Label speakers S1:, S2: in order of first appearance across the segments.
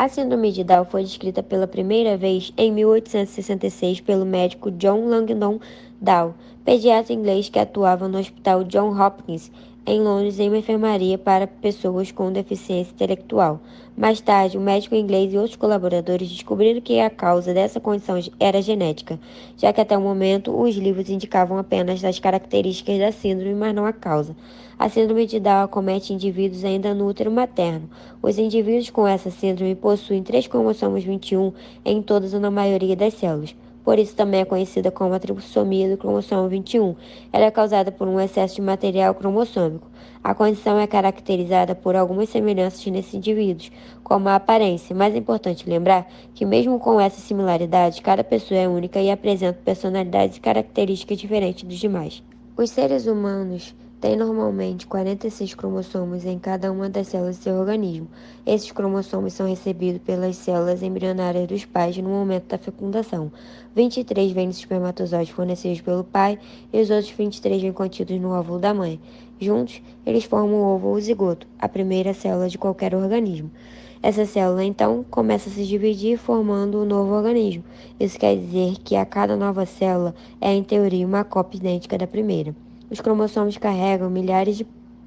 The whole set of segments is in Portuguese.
S1: A síndrome de Down foi descrita pela primeira vez em 1866 pelo médico John Langdon Down, pediatra inglês que atuava no Hospital Johns Hopkins, em Londres, em uma enfermaria para pessoas com deficiência intelectual. Mais tarde, o médico inglês e outros colaboradores descobriram que a causa dessa condição era genética, já que até o momento os livros indicavam apenas as características da síndrome, mas não a causa. A síndrome de Down acomete indivíduos ainda no útero materno. Os indivíduos com essa síndrome possuem 3 cromossomos 21 em todas ou na maioria das células. Por isso também é conhecida como a trissomia do cromossomo 21. Ela é causada por um excesso de material cromossômico. A condição é caracterizada por algumas semelhanças nesses indivíduos, como a aparência, mas é importante lembrar que mesmo com essas similaridades, cada pessoa é única e apresenta personalidades e características diferentes dos demais. Os seres humanos têm normalmente 46 cromossomos em cada uma das células de seu organismo. Esses cromossomos são recebidos pelas células embrionárias dos pais no momento da fecundação. 23 vêm dos espermatozoides fornecidos pelo pai e os outros 23 vêm contidos no óvulo da mãe. Juntos, eles formam o ovo ou zigoto, a primeira célula de qualquer organismo. Essa célula, então, começa a se dividir, formando um novo organismo. Isso quer dizer que a cada nova célula é, em teoria, uma cópia idêntica da primeira. Os cromossomos carregam milhares de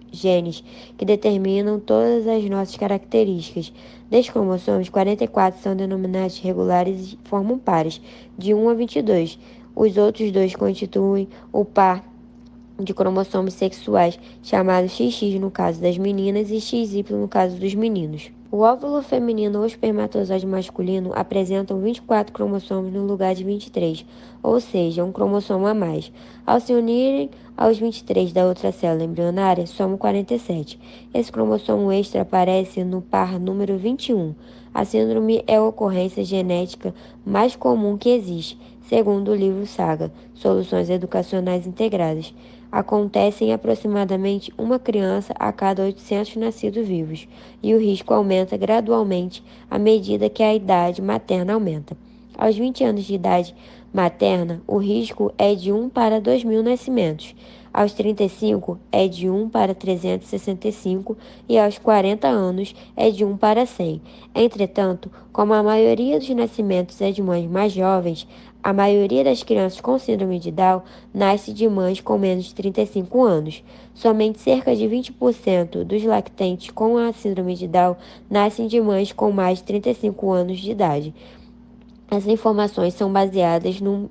S1: genes que determinam todas as nossas características. Desses cromossomos, 44 são denominados regulares e formam pares, de 1 a 22. Os outros dois constituem o par de cromossomos sexuais, chamados XX no caso das meninas e XY no caso dos meninos. O óvulo feminino ou espermatozoide masculino apresentam 24 cromossomos no lugar de 23, ou seja, um cromossomo a mais. Ao se unirem aos 23 da outra célula embrionária, somam 47. Esse cromossomo extra aparece no par número 21. A síndrome é a ocorrência genética mais comum que existe, segundo o livro Saga, Soluções Educacionais Integradas. Acontece em aproximadamente uma criança a cada 800 nascidos vivos, e o risco aumenta gradualmente à medida que a idade materna aumenta. Aos 20 anos de idade materna, o risco é de 1 para 2.000 nascimentos. Aos 35, é de 1 para 365 e aos 40 anos é de 1 para 100. Entretanto, como a maioria dos nascimentos é de mães mais jovens, a maioria das crianças com síndrome de Down nasce de mães com menos de 35 anos. Somente cerca de 20% dos lactentes com a síndrome de Down nascem de mães com mais de 35 anos de idade. Essas informações são baseadas no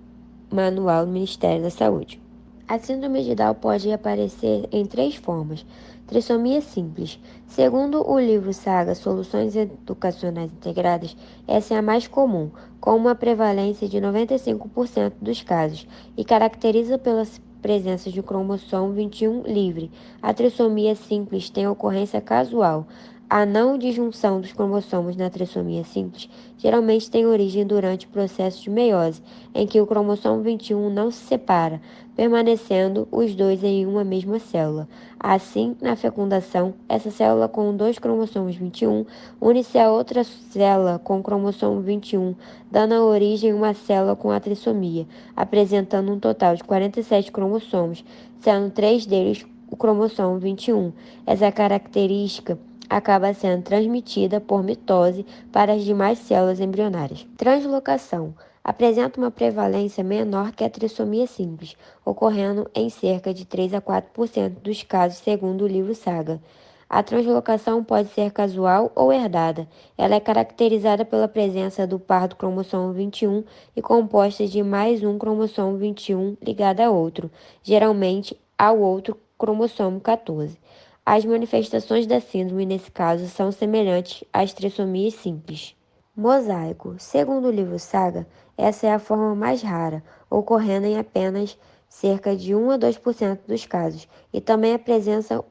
S1: Manual do Ministério da Saúde. A síndrome de Down pode aparecer em 3 formas. Trissomia simples. Segundo o livro Saga Soluções Educacionais Integradas, essa é a mais comum, com uma prevalência de 95% dos casos, e caracteriza pela presença de cromossomo 21 livre. A trissomia simples tem ocorrência casual. A não disjunção dos cromossomos na trissomia simples geralmente tem origem durante o processo de meiose, em que o cromossomo 21 não se separa, permanecendo os dois em uma mesma célula. Assim, na fecundação, essa célula com 2 cromossomos 21 une-se a outra célula com o cromossomo 21, dando origem a uma célula com a trissomia, apresentando um total de 47 cromossomos, sendo 3 deles o cromossomo 21. Essa característica acaba sendo transmitida por mitose para as demais células embrionárias. Translocação apresenta uma prevalência menor que a trissomia simples, ocorrendo em cerca de 3 a 4% dos casos, segundo o livro Saga. A translocação pode ser casual ou herdada. Ela é caracterizada pela presença do par do cromossomo 21 e composta de mais um cromossomo 21 ligado a outro, geralmente ao outro cromossomo 14. As manifestações da síndrome, nesse caso, são semelhantes às trissomias simples. Mosaico. Segundo o livro Saga, essa é a forma mais rara, ocorrendo em apenas cerca de 1 a 2% dos casos, e também apresenta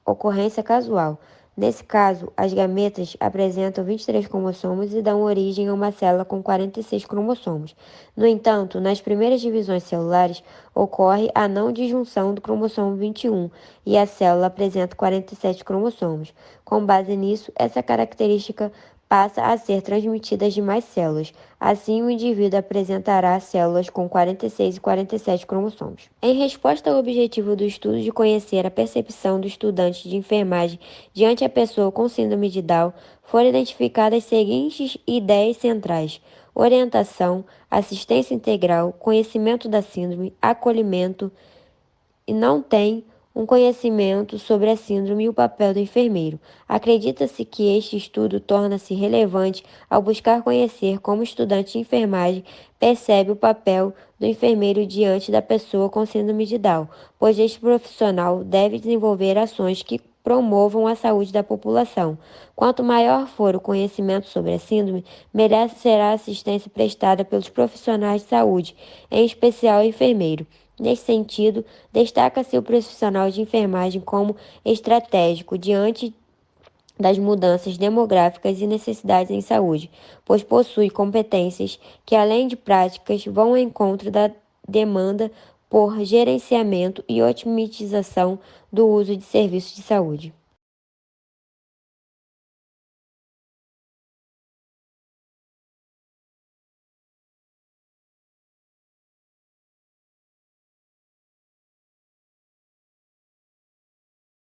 S1: ocorrência casual. Nesse caso, as gametas apresentam 23 cromossomos e dão origem a uma célula com 46 cromossomos. No entanto, nas primeiras divisões celulares, ocorre a não disjunção do cromossomo 21 e a célula apresenta 47 cromossomos. Com base nisso, essa característica passa a ser transmitida às demais células. Assim, o indivíduo apresentará células com 46 e 47 cromossomos. Em resposta ao objetivo do estudo de conhecer a percepção do estudante de enfermagem diante a pessoa com síndrome de Down, foram identificadas as seguintes ideias centrais: orientação, assistência integral, conhecimento da síndrome, acolhimento, e não tem um conhecimento sobre a síndrome e o papel do enfermeiro. Acredita-se que este estudo torna-se relevante ao buscar conhecer como o estudante de enfermagem percebe o papel do enfermeiro diante da pessoa com síndrome de Down, pois este profissional deve desenvolver ações que promovam a saúde da população. Quanto maior for o conhecimento sobre a síndrome, melhor será a assistência prestada pelos profissionais de saúde, em especial o enfermeiro. Nesse sentido, destaca-se o profissional de enfermagem como estratégico diante das mudanças demográficas e necessidades em saúde, pois possui competências que, além de práticas, vão ao encontro da demanda por gerenciamento e otimização do uso de serviços de saúde.